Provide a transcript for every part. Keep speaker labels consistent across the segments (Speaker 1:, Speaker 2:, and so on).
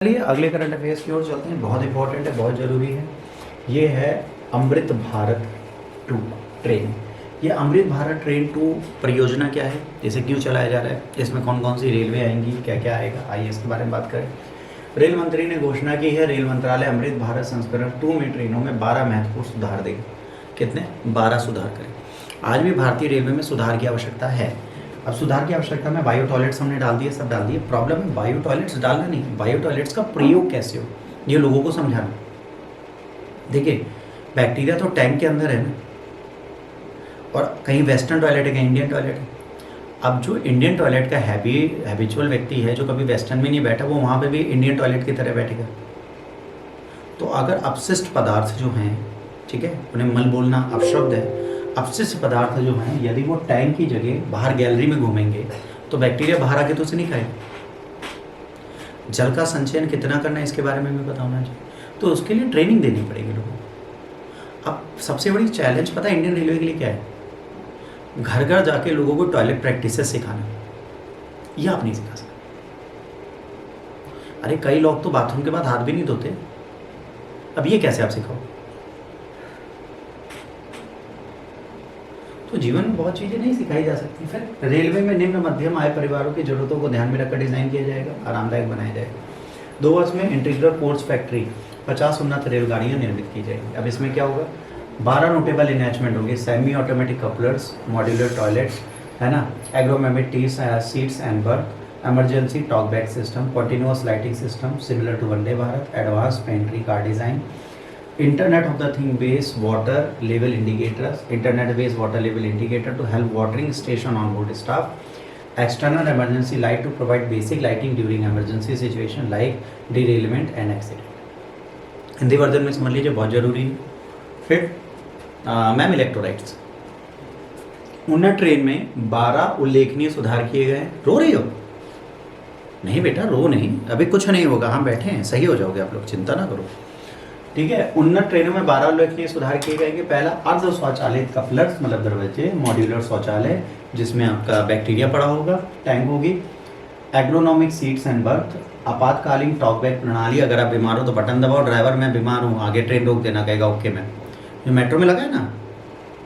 Speaker 1: चलिए अगले current affairs की ओर चलते हैं। बहुत इंपॉर्टेंट है, बहुत ज़रूरी है। ये है अमृत भारत 2 ट्रेन। ये अमृत भारत ट्रेन 2 परियोजना क्या है, इसे क्यों चलाया जा रहा है, इसमें कौन कौन सी रेलवे आएंगी, क्या क्या आएगा, आइए इसके बारे में बात करें। रेल मंत्री ने घोषणा की है, रेल मंत्रालय अमृत भारत संस्करण 2 में ट्रेनों में 12 महत्वपूर्ण सुधार देगा। कितने? 12 सुधार करें। आज भी भारतीय रेलवे में सुधार की आवश्यकता है। अब सुधार की आवश्यकता में बायो टॉयलेट्स हमने डाल दिए, सब डाल दिए। प्रॉब्लम है बायो टॉयलेट्स डालना नहीं, बायो टॉयलेट्स का प्रयोग कैसे हो ये लोगों को समझाना। देखिए बैक्टीरिया तो टैंक के अंदर है ना, और कहीं वेस्टर्न टॉयलेट है, कहीं इंडियन टॉयलेट है। अब जो इंडियन टॉयलेट का हैबिचुअल व्यक्ति है, जो कभी वेस्टर्न में नहीं बैठा, वो वहाँ पे भी इंडियन टॉयलेट की तरह बैठेगा। तो अगर अपशिष्ट पदार्थ जो हैं, ठीक है, उन्हें मल बोलना अपशब्द है, अपशिष्ट पदार्थ जो हैं यदि वो टैंक की जगह बाहर गैलरी में घूमेंगे तो बैक्टीरिया बाहर आके तो उसे नहीं खाएगा। जल का संचयन कितना करना है इसके बारे में भी बताना चाहिए, तो उसके लिए ट्रेनिंग देनी पड़ेगी लोगों को। अब सबसे बड़ी चैलेंज पता है इंडियन रेलवे के लिए क्या है? घर घर जाके लोगों को टॉयलेट प्रैक्टिसेस सिखाना। यह आप नहीं सिखा सकते। अरे कई लोग तो बाथरूम के बाद हाथ भी नहीं धोते, अब ये कैसे आप सिखाओ? तो जीवन में बहुत चीज़ें नहीं सिखाई जा सकती। फिर रेलवे में निम्न मध्यम आय परिवारों की जरूरतों को ध्यान में रखकर डिज़ाइन किया जाएगा, आरामदायक बनाया जाएगा। 2 वर्ष में इंटीग्रल कोच फैक्ट्री 50 उन्नत रेलगाड़ियाँ निर्मित की जाएगी। अब इसमें क्या होगा? 12 नोटेबल इनैचमेंट होंगे, semi automatic couplers, modular toilets, है ना, एग्रोमेमेटिक seats and berth, emergency talk back system, continuous lighting system similar to Vande Bharat, advance pantry car design, internet of the thing based water level indicators, internet based water level indicator to help watering station on board staff, external emergency light to provide basic lighting during emergency situation like derailment and accident. Hindi version में समझ लीजिए, बहुत जरूरी है। फिर ma'am electrolytes, उन्नत train में 12 उल्लेखनीय सुधार किए गए हैं। रो रही हो? नहीं बेटा रो नहीं, अभी कुछ नहीं होगा, हम बैठे हैं, सही हो जाओगे आप लोग, चिंता ना करो, ठीक है। उन्नत ट्रेनों में 12 उल्लेखनीय सुधार किए गए। पहला, अर्ध स्वचालित कपलर्स मतलब दरवाजे, मॉड्यूलर शौचालय जिसमें आपका बैक्टीरिया पड़ा होगा, टैंक होगी, एग्रोनॉमिक सीट्स एंड बर्थ, आपातकालीन टॉक बैक प्रणाली, अगर आप बीमार हो तो बटन दबाओ, ड्राइवर मैं बीमार हूँ, आगे ट्रेन रोक देना, कहेगा ओके मैं। जो मेट्रो में लगा है ना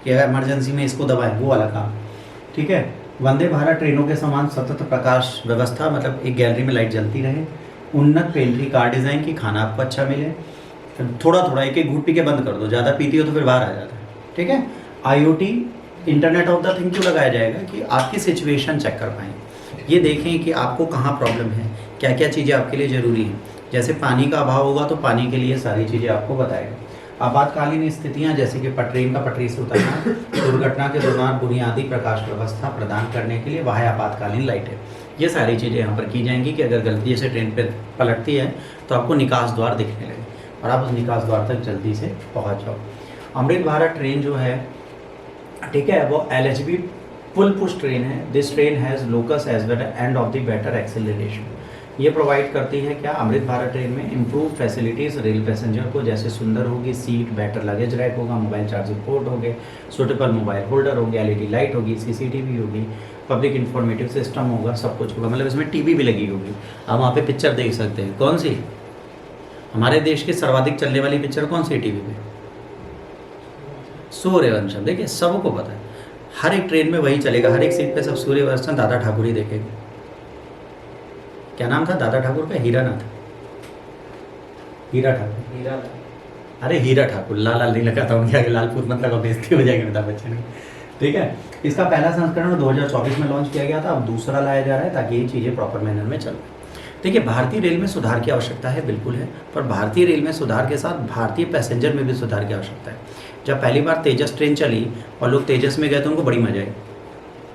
Speaker 1: कि अगर इमरजेंसी में इसको दबाएं, वो वाला काम, ठीक है। वंदे भारत ट्रेनों के समान सतत प्रकाश व्यवस्था, मतलब एक गैलरी में लाइट जलती रहे। उन्नत पेंट्री कार डिज़ाइन की, खाना आपको अच्छा मिले, थोड़ा थोड़ा एक एक घूट पी के बंद कर दो, ज़्यादा पीती हो तो फिर बाहर आ जाता है, ठीक है। IoT internet of the thing क्यों लगाया जाएगा? कि आपकी सिचुएशन चेक कर पाएँ, ये देखें कि आपको कहाँ प्रॉब्लम है, क्या क्या चीज़ें आपके लिए ज़रूरी हैं। जैसे पानी का अभाव होगा तो पानी के लिए सारी चीज़ें आपको बताएगा। आपातकालीन स्थितियाँ जैसे कि ट्रेन का पटरी से उतरना, दुर्घटना के दौरान बुनियादी प्रकाश व्यवस्था प्रदान करने के लिए वह आपातकालीन लाइट है। ये सारी चीज़ें यहाँ पर की जाएंगी कि अगर गलती से ट्रेन पे पलटती है तो आपको निकास द्वार दिखने लगे और आप उस निकास द्वार तक जल्दी से पहुँच जाओ। अमृत भारत ट्रेन जो है, ठीक है, वो LHB फुल पुश ट्रेन है। This train has locus as well and of the better acceleration. ये प्रोवाइड करती है क्या? अमृत भारत ट्रेन में इम्प्रूव फैसिलिटीज़ रेल पैसेंजर को, जैसे सुंदर होगी सीट, बेटर लगेज रैक होगा, मोबाइल चार्जिंग पोर्ट होंगे, सूटेबल मोबाइल होल्डर होंगे, LED लाइट होगी, CCTV होगी, पब्लिक इन्फॉर्मेटिव सिस्टम होगा, सब कुछ होगा। मतलब इसमें TV भी लगी होगी, आप वहाँ पे पिक्चर देख सकते हैं। कौन सी? हमारे देश की सर्वाधिक चलने वाली पिक्चर कौन सी TV पे? सूर्यवंशम। देखिए सबको पता है, हर एक ट्रेन में वही चलेगा, हर एक सीट पे सब सूर्यवंशम दादा ठाकुर ही देखेंगे। क्या नाम था दादा ठाकुर का? हीरानाथ, हीरा ठाकुर, हीरा, अरे हीरा ठाकुर, लाल लाल नहीं लगा था उनके आगे, लालपुर मतलब बेइज्जती हो जाएगी अमिताभ बच्चन की, ठीक है। इसका पहला संस्करण 2024 में लॉन्च किया गया था, अब दूसरा लाया जा रहा है ताकि ये चीज़ें प्रॉपर मैनर में चलें। देखिए भारतीय रेल में सुधार की आवश्यकता है, बिल्कुल है, पर भारतीय रेल में सुधार के साथ भारतीय पैसेंजर में भी सुधार की आवश्यकता है। जब पहली बार तेजस ट्रेन चली और लोग तेजस में गए तो उनको बड़ी मजा आई,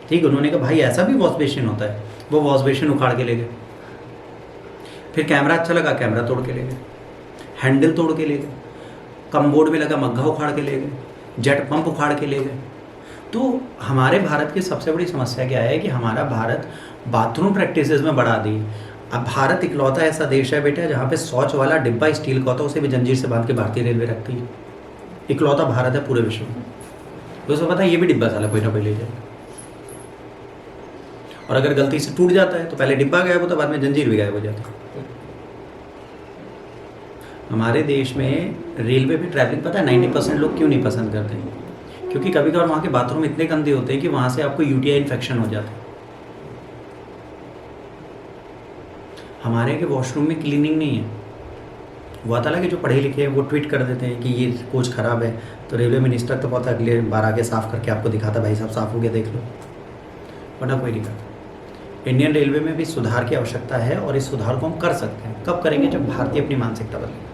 Speaker 1: ठीक, उन्होंने कहा भाई ऐसा भी वॉश बेसिन होता है, वो वॉश बेसिन उखाड़ के ले गए। फिर कैमरा अच्छा लगा, कैमरा तोड़ के ले गए, हैंडल तोड़ के ले गए, कमबोर्ड में लगा मग्घा उखाड़ के ले गए, जेट पंप उखाड़ के ले गए। तो हमारे भारत की सबसे बड़ी समस्या क्या है कि हमारा भारत बाथरूम प्रैक्टिसेस में बढ़ा दी। अब भारत इकलौता ऐसा देश है बेटा जहाँ पे शौच वाला डिब्बा स्टील का होता है, उसे भी जंजीर से बांध के भारतीय रेलवे रखती है। इकलौता भारत है पूरे विश्व में। तो उसको पता है ये भी डिब्बा साला कोई ना कोई ले जाए, और अगर गलती से टूट जाता है तो पहले डिब्बा गायब होता है, बाद में जंजीर भी गायब हो जाती है। हमारे देश में रेलवे पे ट्रैवलिंग पता है 90% लोग क्यों नहीं पसंद करते हैं? क्योंकि कभी कभार वहाँ के बाथरूम इतने गंदे होते हैं कि वहाँ से आपको यूटीआई इन्फेक्शन हो जाता है। हमारे के वॉशरूम में क्लीनिंग नहीं है। हुआ था कि जो पढ़े लिखे हैं वो ट्वीट कर देते हैं कि ये कोच ख़राब है, तो रेलवे मिनिस्टर तो बहुत अगले बार आके साफ़ करके आपको दिखाता, भाई साहब साफ़ हो गया देख लो, वरना कोई नहीं करता। इंडियन रेलवे में भी सुधार की आवश्यकता है और इस सुधार को हम कर सकते हैं। कब करेंगे? जब भारतीय अपनी मानसिकता बदले।